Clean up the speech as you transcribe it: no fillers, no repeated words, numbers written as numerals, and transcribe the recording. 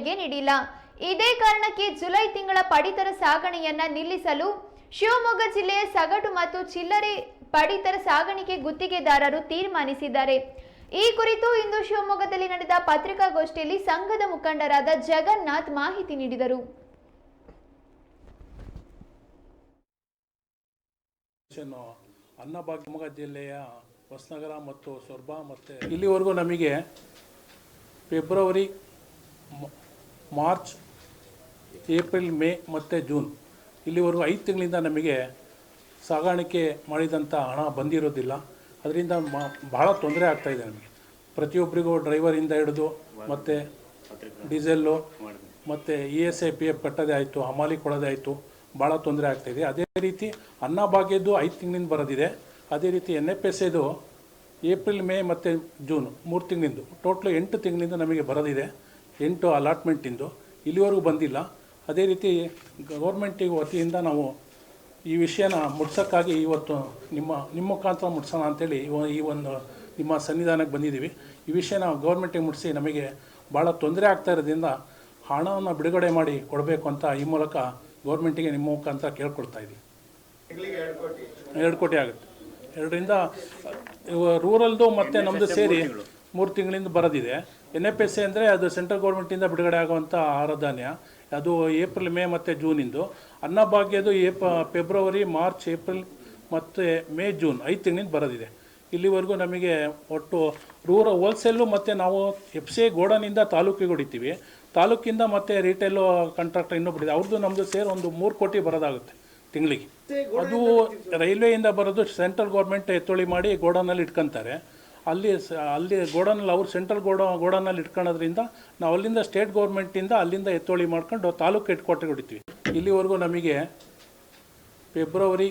ಸಾಗಣೆಗೆ ನೀಡಿಲ್ಲ. ಇದೇ ಕಾರಣಕ್ಕೆ ಜುಲೈ ತಿಂಗಳ ಪಡಿತರ ಸಾಗಣೆಯನ್ನ ನಿಲ್ಲಿಸಲು ಶಿವಮೊಗ್ಗ ಜಿಲ್ಲೆಯ ಸಗಟು ಮತ್ತು ಚಿಲ್ಲರೆ ಪಡಿತರ ಸಾಗಾಣಿಕೆ ಗುತ್ತಿಗೆದಾರರು ತೀರ್ಮಾನಿಸಿದ್ದಾರೆ. ಈ ಕುರಿತು ಇಂದು ಶಿವಮೊಗ್ಗದಲ್ಲಿ ನಡೆದ ಪತ್ರಿಕಾಗೋಷ್ಠಿಯಲ್ಲಿ ಸಂಘದ ಮುಖಂಡರಾದ ಜಗನ್ನಾಥ್ ಮಾಹಿತಿ ನೀಡಿದರು. ಅನ್ನಭಾಗ್ಯ ಶಿವಮೊಗ್ಗ ಜಿಲ್ಲೆಯ ಹೊಸನಗರ ಮತ್ತು ಸೊರಬ ಮತ್ತು ಇಲ್ಲಿವರೆಗೂ ನಮಗೆ ಫೆಬ್ರವರಿ, ಮಾರ್ಚ್, ಏಪ್ರಿಲ್, ಮೇ ಮತ್ತು ಜೂನ್ ಇಲ್ಲಿವರೆಗೂ 5 ತಿಂಗಳಿಂದ ನಮಗೆ ಸಾಗಾಣಿಕೆ ಮಾಡಿದಂಥ ಹಣ ಬಂದಿರೋದಿಲ್ಲ. ಅದರಿಂದ ಬಹಳ ತೊಂದರೆ ಆಗ್ತಾಯಿದೆ ನಮಗೆ. ಪ್ರತಿಯೊಬ್ಬರಿಗೂ ಡ್ರೈವರಿಂದ ಹಿಡಿದು ಮತ್ತು ಡೀಸೆಲ್ಲು ಮತ್ತು ESI PF ಕಟ್ಟೋದೇ ಆಯಿತು, ಹಮಾಲಿ ಕೊಡೋದೇ ಆಯಿತು, ಭಾಳ ತೊಂದರೆ ಆಗ್ತಾಯಿದೆ. ಅದೇ ರೀತಿ ಅನ್ನಭಾಗ್ಯದ್ದು 5 ತಿಂಗಳಿಂದ ಬರೋದಿದೆ. ಅದೇ ರೀತಿ NFSAದು ಏಪ್ರಿಲ್, ಮೇ ಮತ್ತು ಜೂನ್ 3 ತಿಂಗಳಿಂದು ಟೋಟ್ಲು 8 ತಿಂಗಳಿಂದ ನಮಗೆ ಬರೋದಿದೆ. 8 ಅಲಾಟ್ಮೆಂಟಿಂದು ಇಲ್ಲಿವರೆಗೂ ಬಂದಿಲ್ಲ. ಅದೇ ರೀತಿ ಗೌರ್ಮೆಂಟಿಗೆ ವತಿಯಿಂದ ನಾವು ಈ ವಿಷಯನ ಮುಟ್ಸೋಕ್ಕಾಗಿ ಇವತ್ತು ನಿಮ್ಮ ಮುಖಾಂತರ ಮುಟ್ಸೋಣ ಅಂಥೇಳಿ ಈ ಒಂದು ನಿಮ್ಮ ಸನ್ನಿಧಾನಕ್ಕೆ ಬಂದಿದ್ದೀವಿ. ಈ ವಿಷಯನ ಗೌರ್ಮೆಂಟಿಗೆ ಮುಟ್ಟಿಸಿ ನಮಗೆ ಭಾಳ ತೊಂದರೆ ಆಗ್ತಾ ಇರೋದ್ರಿಂದ ಹಣವನ್ನು ಬಿಡುಗಡೆ ಮಾಡಿ ಕೊಡಬೇಕು ಅಂತ ಈ ಮೂಲಕ ಗೌರ್ಮೆಂಟಿಗೆ ನಿಮ್ಮ ಮುಖಾಂತರ ಕೇಳ್ಕೊಳ್ತಾ ಇದ್ದೀವಿ. 2 ಕೋಟಿ ಆಗುತ್ತೆ. 2ರಿಂದ ರೂರಲ್ದು ಮತ್ತು ನಮ್ಮದು ಸೇರಿ 3 ತಿಂಗಳಿಂದ ಬರೋದಿದೆ. NFSA ಅಂದರೆ ಅದು ಸೆಂಟ್ರಲ್ ಗೌರ್ಮೆಂಟಿಂದ ಬಿಡುಗಡೆ ಆಗುವಂಥ ಆಹಾರ ಧಾನ್ಯ. ಅದು ಏಪ್ರಿಲ್, ಮೇ ಮತ್ತು ಜೂನಿಂದು. ಅನ್ನಭಾಗ್ಯದು ಫೆಬ್ರವರಿ, ಮಾರ್ಚ್, ಏಪ್ರಿಲ್ ಮತ್ತು ಮೇ, ಜೂನ್ 5 ತಿಂಗಳಿಂದ ಬರೋದಿದೆ. ಇಲ್ಲಿವರೆಗೂ ನಮಗೆ ಒಟ್ಟು ಹೋಲ್ಸೇಲು ಮತ್ತು ನಾವು FCI ಗೋಡನಿಂದ ತಾಲೂಕಿಗೆ ಹೊಡಿತೀವಿ. ತಾಲೂಕಿಂದ ಮತ್ತು ರಿಟೇಲು ಕಾಂಟ್ರಾಕ್ಟರ್ ಇನ್ನೊಬ್ಬರಿದೆ, ಅವ್ರದ್ದು ನಮ್ಮದು ಸೇರಿ ಒಂದು 3 ಕೋಟಿ ಬರೋದಾಗುತ್ತೆ ತಿಂಗಳಿಗೆ. ಅದು ರೈಲ್ವೆಯಿಂದ ಬರೋದು ಸೆಂಟ್ರಲ್ ಗೌರ್ಮೆಂಟ್ ಎತ್ತೊಳಿ ಮಾಡಿ ಗೋಡನಲ್ಲಿ ಇಟ್ಕೊತಾರೆ. ಅಲ್ಲಿ ಗೋಡನಲ್ಲಿ ಅವ್ರು ಸೆಂಟ್ರಲ್ ಗೋಡನಲ್ಲಿ ಇಟ್ಕೊಳ್ಳೋದ್ರಿಂದ ನಾವು ಅಲ್ಲಿಂದ ಸ್ಟೇಟ್ ಗೌರ್ಮೆಂಟಿಂದ ಅಲ್ಲಿಂದ ಎತ್ತೊಳಿ ಮಾಡ್ಕೊಂಡು ತಾಲೂಕು ಹೆಡ್ ಕ್ವಾರ್ಟರ್ಗೆ ಹೊಡಿತೀವಿ. ಇಲ್ಲಿವರೆಗೂ ನಮಗೆ ಫೆಬ್ರವರಿ,